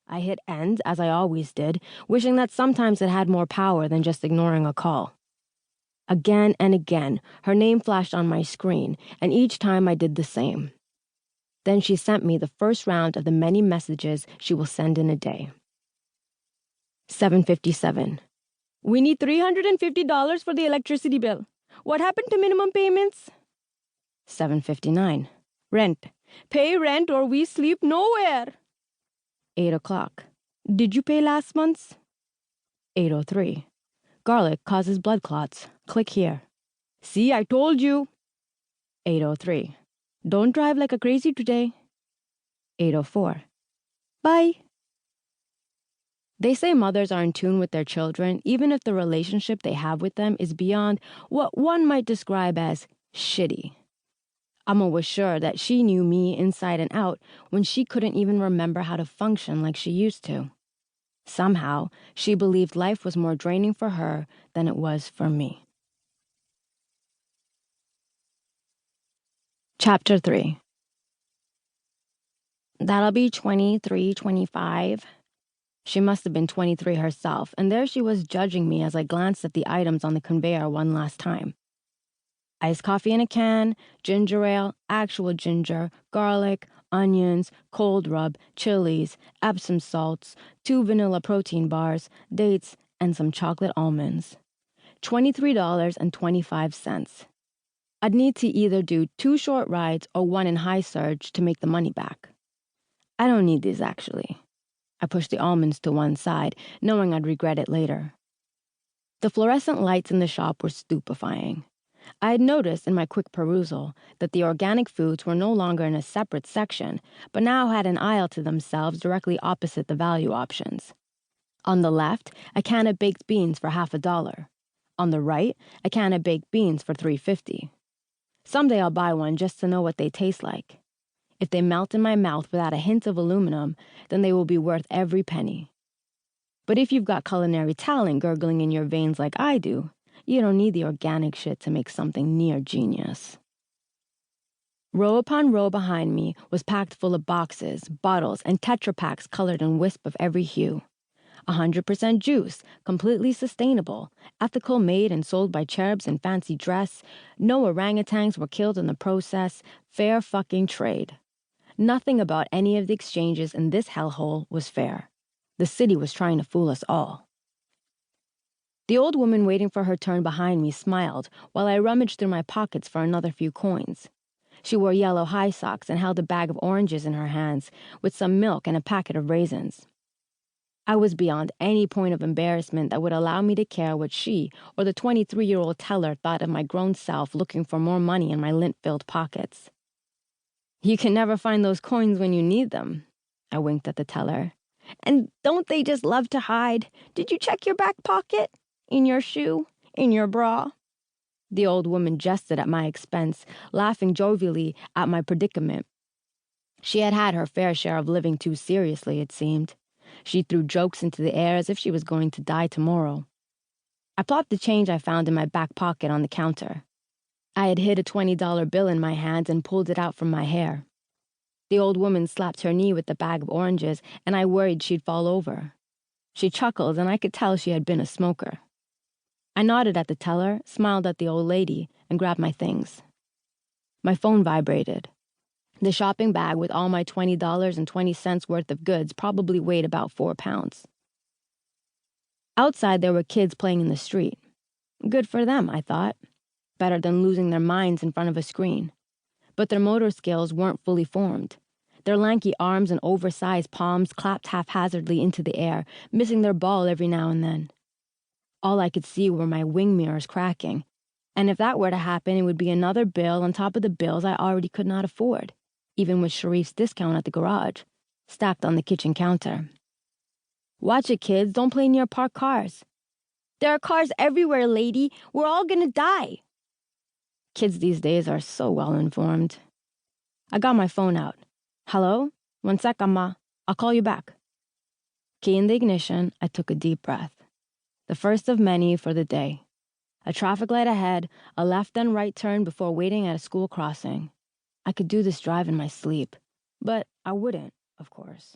I hit end, as I always did, wishing that sometimes it had more power than just ignoring a call. Again and again, her name flashed on my screen, and each time I did the same. Then she sent me the first round of the many messages she will send in a day. 7:57. We need $350 for the electricity bill. What happened to minimum payments? 7:59. Rent. Pay rent or we sleep nowhere. 8 o'clock. Did you pay last month's? 8:03. Garlic causes blood clots. Click here. See, I told you. 8:03. Don't drive like a crazy today. 8:04. Bye. They say mothers are in tune with their children, even if the relationship they have with them is beyond what one might describe as shitty. Amma was sure that she knew me inside and out when she couldn't even remember how to function like she used to. Somehow, she believed life was more draining for her than it was for me. Chapter 3. That'll be 23, 25. She must have been 23 herself, and there she was judging me as I glanced at the items on the conveyor one last time. Iced coffee in a can, ginger ale, actual ginger, garlic, onions, cold rub, chilies, Epsom salts, 2 vanilla protein bars, dates, and some chocolate almonds. $23.25. I'd need to either do 2 short rides or 1 in high surge to make the money back. I don't need these, actually. I pushed the almonds to one side, knowing I'd regret it later. The fluorescent lights in the shop were stupefying. I had noticed in my quick perusal that the organic foods were no longer in a separate section, but now had an aisle to themselves directly opposite the value options. On the left, a can of baked beans for $50. On the right, a can of baked beans for $3.50. Someday I'll buy one just to know what they taste like. If they melt in my mouth without a hint of aluminum, then they will be worth every penny. But if you've got culinary talent gurgling in your veins like I do, you don't need the organic shit to make something near genius. Row upon row behind me was packed full of boxes, bottles, and Tetra Paks colored in wisp of every hue. 100% juice, completely sustainable, ethical, made and sold by cherubs in fancy dress, no orangutans were killed in the process, fair fucking trade. Nothing about any of the exchanges in this hellhole was fair. The city was trying to fool us all. The old woman waiting for her turn behind me smiled while I rummaged through my pockets for another few coins. She wore yellow high socks and held a bag of oranges in her hands with some milk and a packet of raisins. I was beyond any point of embarrassment that would allow me to care what she or the 23-year-old teller thought of my grown self looking for more money in my lint-filled pockets. You can never find those coins when you need them, I winked at the teller. And don't they just love to hide? Did you check your back pocket? In your shoe? In your bra? The old woman jested at my expense, laughing jovially at my predicament. She had had her fair share of living too seriously, it seemed. She threw jokes into the air as if she was going to die tomorrow. I plopped the change I found in my back pocket on the counter. I had hid a $20 bill in my hand and pulled it out from my hair. The old woman slapped her knee with the bag of oranges, and I worried she'd fall over. She chuckled, and I could tell she had been a smoker. I nodded at the teller, smiled at the old lady, and grabbed my things. My phone vibrated. The shopping bag with all my $20.20 worth of goods probably weighed about 4 pounds. Outside, there were kids playing in the street. Good for them, I thought. Better than losing their minds in front of a screen. But their motor skills weren't fully formed. Their lanky arms and oversized palms clapped haphazardly into the air, missing their ball every now and then. All I could see were my wing mirrors cracking, and if that were to happen, it would be another bill on top of the bills I already could not afford, even with Sharif's discount at the garage, stacked on the kitchen counter. Watch it, kids. Don't play near parked cars. There are cars everywhere, lady. We're all gonna die. Kids these days are so well informed. I got my phone out. Hello? 1 sec, Amma. I'll call you back. Key in the ignition, I took a deep breath. The first of many for the day. A traffic light ahead, a left and right turn before waiting at a school crossing. I could do this drive in my sleep, but I wouldn't, of course.